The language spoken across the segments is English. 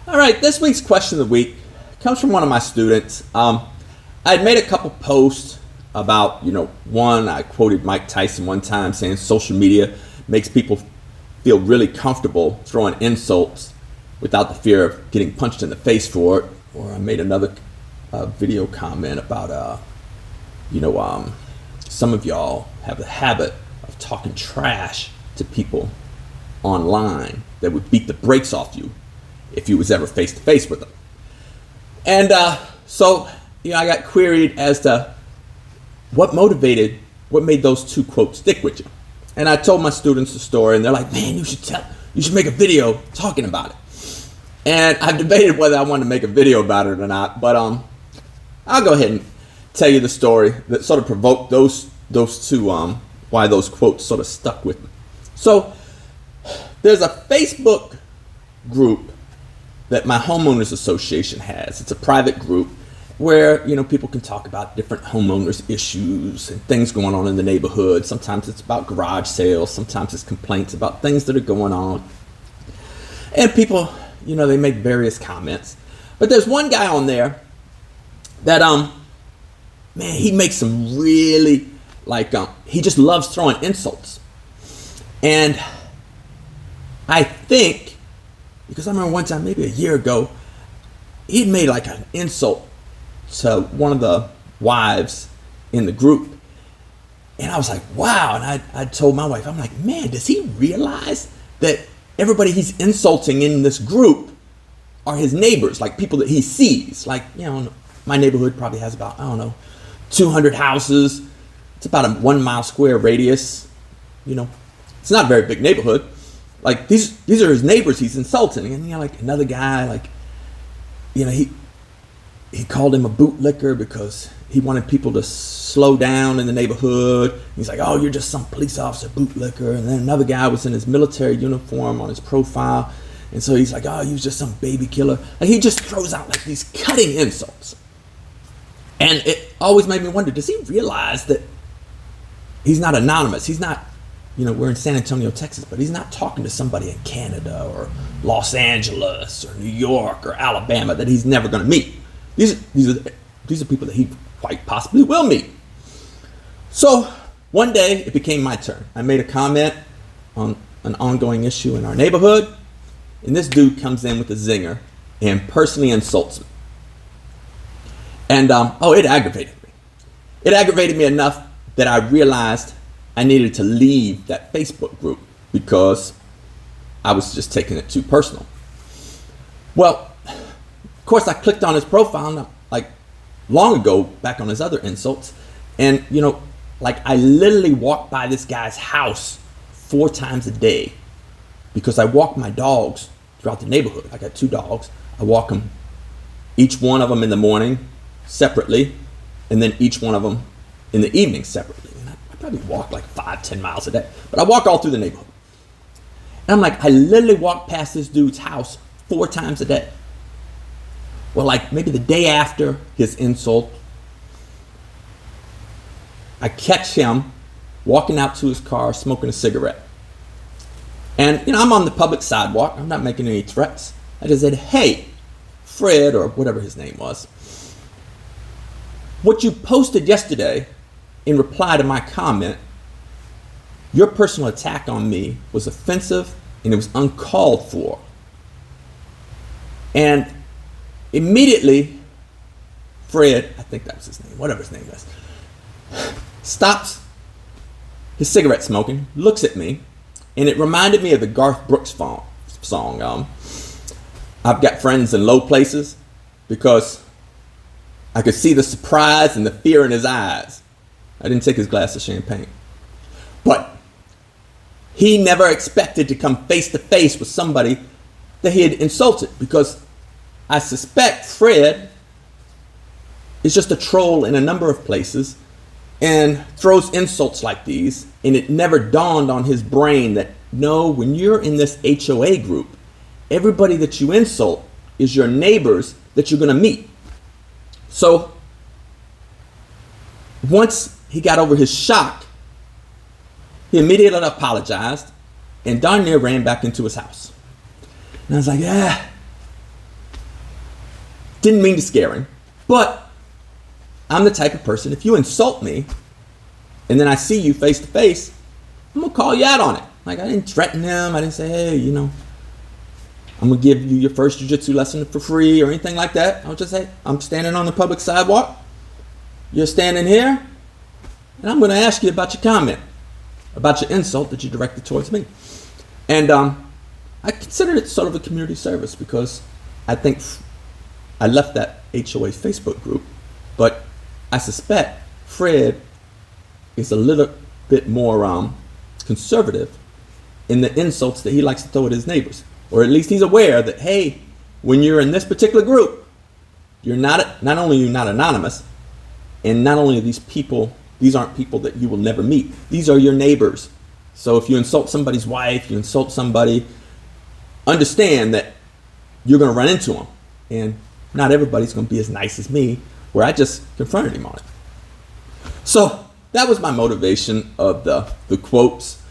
All right, this week's question of the week comes from one of my students. I had made a couple posts about, one, I quoted Mike Tyson one time saying social media makes people feel really comfortable throwing insults without the fear of getting punched in the face for it. Or I made another video comment about, some of y'all have the habit of talking trash to people online that would beat the brakes off you if you was ever face to face with them. And so I got queried as to what made those two quotes stick with you. And I told my students the story, and they're like, man, you should make a video talking about it. And I've debated whether I wanted to make a video about it or not, but I'll go ahead and tell you the story that sort of provoked those two, why those quotes sort of stuck with me. So there's a Facebook group that my homeowners association has. It's a private group where people can talk about different homeowners issues and things going on in the neighborhood. Sometimes it's about garage sales, sometimes it's complaints about things that are going on. And people, they make various comments. But there's one guy on there that he makes some really he just loves throwing insults. And I think, because I remember one time, maybe a year ago, he'd made an insult to one of the wives in the group. And I was like, wow. And I told my wife, I'm like, man, does he realize that everybody he's insulting in this group are his neighbors, people that he sees? My neighborhood probably has about, 200 houses. It's about a 1 mile square radius. It's not a very big neighborhood. These are his neighbors he's insulting. And another guy, he called him a bootlicker because he wanted people to slow down in the neighborhood. He's like, oh, you're just some police officer bootlicker. And then another guy was in his military uniform on his profile. And so he's like, oh, you was just some baby killer. And he just throws out these cutting insults. And it always made me wonder, does he realize that he's not anonymous? He's not, we're in San Antonio, Texas, but he's not talking to somebody in Canada or Los Angeles or New York or Alabama that he's never going to meet. These are people that he quite possibly will meet. So one day it became my turn. I made a comment on an ongoing issue in our neighborhood, and this dude comes in with a zinger and personally insults me. And it aggravated me. It aggravated me enough that I realized I needed to leave that Facebook group because I was just taking it too personal. Well, of course, I clicked on his profile long ago, back on his other insults. And, I literally walked by this guy's house 4 times a day because I walk my dogs throughout the neighborhood. I got 2 dogs. I walk them, each one of them in the morning separately, and then each one of them in the evening separately. And I probably walk 5-10 miles a day, but I walk all through the neighborhood. And I'm I literally walk past this dude's house 4 times a day. Well, maybe the day after his insult, I catch him walking out to his car smoking a cigarette. And, I'm on the public sidewalk. I'm not making any threats. I just said, hey, Fred, or whatever his name was, what you posted yesterday in reply to my comment, your personal attack on me was offensive and it was uncalled for. And immediately, Fred, I think that was his name, whatever his name is, stops his cigarette smoking, looks at me, and it reminded me of the Garth Brooks song, I've Got Friends in Low Places, because I could see the surprise and the fear in his eyes. I didn't take his glass of champagne. But he never expected to come face to face with somebody that he had insulted, because I suspect Fred is just a troll in a number of places and throws insults like these, and it never dawned on his brain that no, when you're in this HOA group, everybody that you insult is your neighbors that you're going to meet. So once he got over his shock, he immediately apologized and darn near ran back into his house. And I was like, Didn't mean to scare him, but I'm the type of person, if you insult me and then I see you face to face, I'm gonna call you out on it. Like, I didn't threaten him. I didn't say, hey, I'm gonna give you your first jiu-jitsu lesson for free or anything like that. I'll just say, I'm standing on the public sidewalk. You're standing here, and I'm gonna ask you about your comment, about your insult that you directed towards me. And I consider it sort of a community service, because I think I left that HOA Facebook group, but I suspect Fred is a little bit more conservative in the insults that he likes to throw at his neighbors. Or at least he's aware that, hey, when you're in this particular group, you're not only you're not anonymous, and not only are these aren't people that you will never meet. These are your neighbors. So if you insult somebody's wife, you insult somebody, understand that you're going to run into them. And not everybody's going to be as nice as me, where I just confronted him on it. So that was my motivation of the quotes,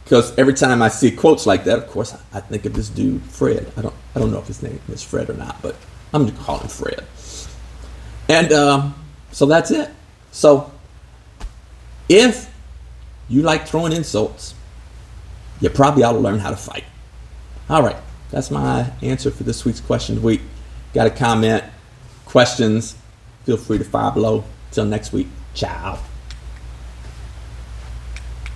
because every time I see quotes like that, of course, I think of this dude, Fred. I don't know if his name is Fred or not, but I'm going to call him Fred. And so that's it. So if you like throwing insults, you probably ought to learn how to fight. All right, that's my answer for this week's question of the week. Got a comment, questions, feel free to fire below. Till next week, ciao.